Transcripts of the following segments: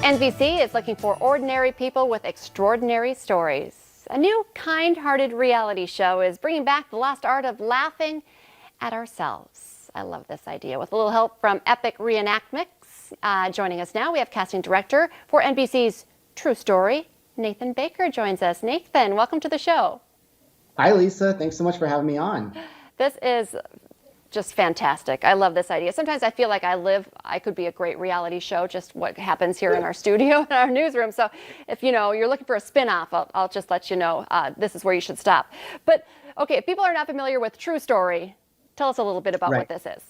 NBC is looking for ordinary people with extraordinary stories. A new kind-hearted reality show is bringing back the lost art of laughing at ourselves. I love this idea. With a little help from epic reenactments, joining us now, we have casting director for NBC's True Story, Nathan Baker joins us. Nathan, welcome to the show. Hi, Lisa. Thanks so much for having me on. This is just fantastic. I love this idea. Sometimes I feel like I could be a great reality show, just what happens here in our studio, in our newsroom. So if you're looking for a spin-off, I'll just let you know this is where you should stop. But okay, if people are not familiar with True Story, tell us a little bit about what this is.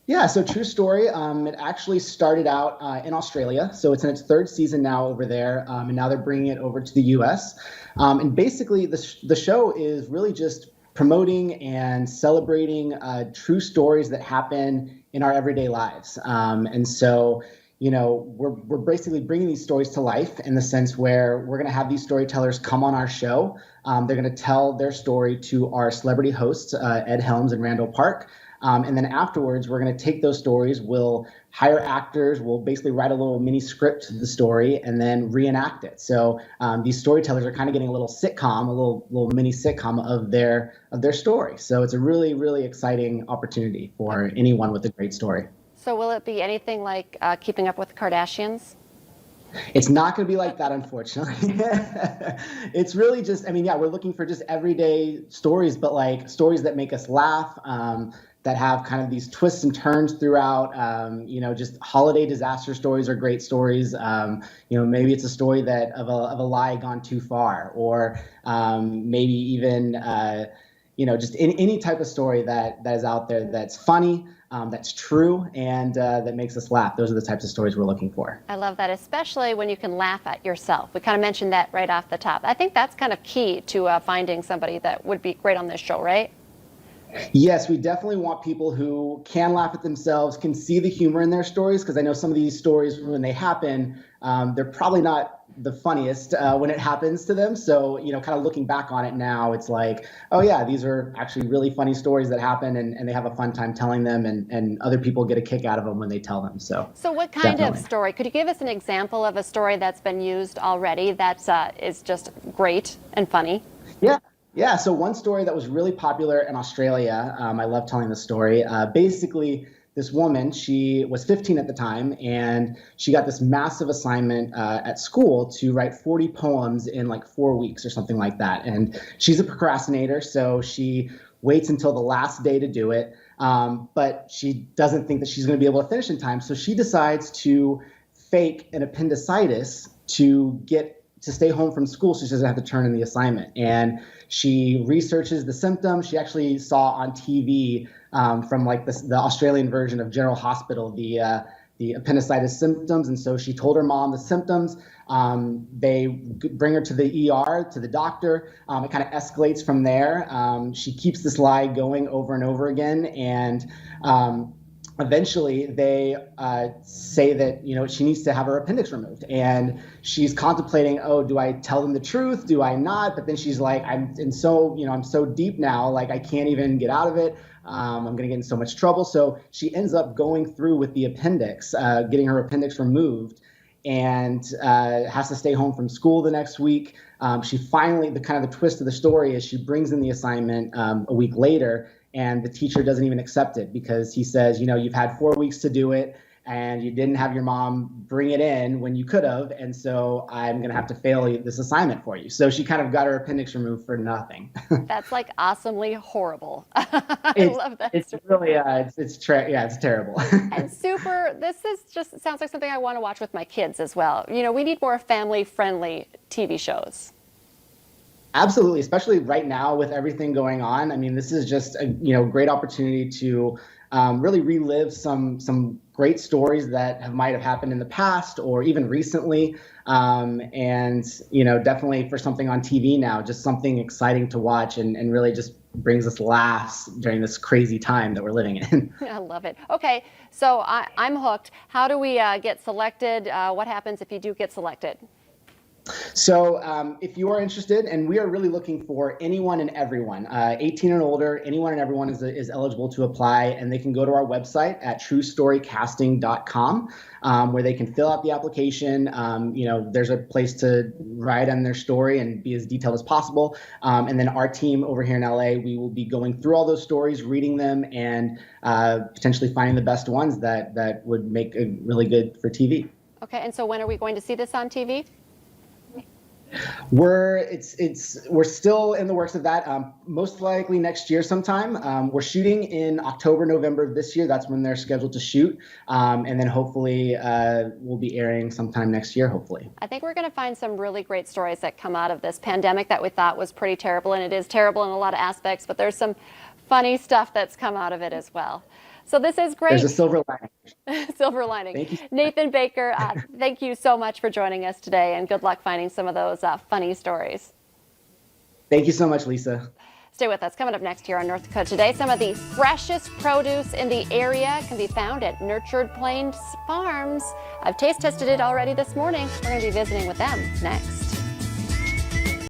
Yeah, so True Story, it actually started out in Australia. So it's in its third season now over there, and now they're bringing it over to the US. And basically, the show is really just promoting and celebrating true stories that happen in our everyday lives. And so, we're basically bringing these stories to life in the sense where we're going to have these storytellers come on our show. They're going to tell their story to our celebrity hosts, Ed Helms and Randall Park. And then afterwards, we're going to take those stories, we'll hire actors, we'll basically write a little mini script to the story and then reenact it. So these storytellers are kind of getting a little sitcom, a little mini sitcom of their story. So it's a really, really exciting opportunity for anyone with a great story. So will it be anything like Keeping Up with the Kardashians? It's not going to be like that, unfortunately. It's really just, we're looking for just everyday stories, but like stories that make us laugh, that have kind of these twists and turns throughout. Just holiday disaster stories are great stories. Maybe it's a story that of a lie gone too far, or maybe even just any type of story that is out there that's funny, that's true, and that makes us laugh. Those are the types of stories we're looking for. I love that, especially when you can laugh at yourself. We kind of mentioned that right off the top. I think that's kind of key to finding somebody that would be great on this show, right? Yes, we definitely want people who can laugh at themselves, can see the humor in their stories, because I know some of these stories, when they happen, they're probably not the funniest when it happens to them. So, kind of looking back on it now, it's like, oh yeah, these are actually really funny stories that happen, and they have a fun time telling them, and other people get a kick out of them when they tell them. So what kind of story? Could you give us an example of a story that's been used already that is just great and funny? Yeah, so one story that was really popular in Australia, I love telling the story. Basically, this woman, she was 15 at the time, and she got this massive assignment at school to write 40 poems in like 4 weeks or something like that. And she's a procrastinator, so she waits until the last day to do it, but she doesn't think that she's going to be able to finish in time. So she decides to fake an appendicitis to stay home from school so she doesn't have to turn in the assignment. And she researches the symptoms. She actually saw on TV from like the Australian version of General Hospital, the appendicitis symptoms. And so she told her mom the symptoms. They bring her to the ER, to the doctor. It kind of escalates from there. She keeps this lie going over and over again. And eventually they say that, she needs to have her appendix removed, and she's contemplating, oh, do I tell them the truth? Do I not? But then she's like, I'm so deep now, like I can't even get out of it. I'm going to get in so much trouble. So she ends up going through with the appendix, getting her appendix removed, and has to stay home from school the next week. She finally, the twist of the story is she brings in the assignment a week later, and the teacher doesn't even accept it because he says, you've had 4 weeks to do it, and you didn't have your mom bring it in when you could have, and so I'm going to have to fail this assignment for you. So she kind of got her appendix removed for nothing. That's like awesomely horrible. I love that. It's really, it's terrible. And this sounds like something I want to watch with my kids as well. We need more family-friendly TV shows. Absolutely, especially right now with everything going on. This is just a great opportunity to really relive some great stories that might have happened in the past or even recently. And definitely for something on TV now, just something exciting to watch and really just brings us laughs during this crazy time that we're living in. I love it. Okay, so I'm hooked. How do we get selected? What happens if you do get selected? So if you are interested, and we are really looking for anyone and everyone, 18 and older, anyone and everyone is eligible to apply, and they can go to our website at truestorycasting.com, where they can fill out the application. There's a place to write on their story and be as detailed as possible. And then our team over here in LA, we will be going through all those stories, reading them, and potentially finding the best ones that would make it really good for TV. Okay, and so when are we going to see this on TV? We're still in the works of that. Most likely next year sometime. We're shooting in October, November of this year. That's when they're scheduled to shoot, and then hopefully we'll be airing sometime next year. Hopefully. I think we're going to find some really great stories that come out of this pandemic that we thought was pretty terrible, and it is terrible in a lot of aspects. But there's some funny stuff that's come out of it as well. So this is great. There's a silver lining. Silver lining. Thank you. Nathan Baker, thank you so much for joining us today, and good luck finding some of those funny stories. Thank you so much, Lisa. Stay with us. Coming up next here on North Dakota Today, some of the freshest produce in the area can be found at Nurtured Plains Farms. I've taste tested it already this morning. We're going to be visiting with them next.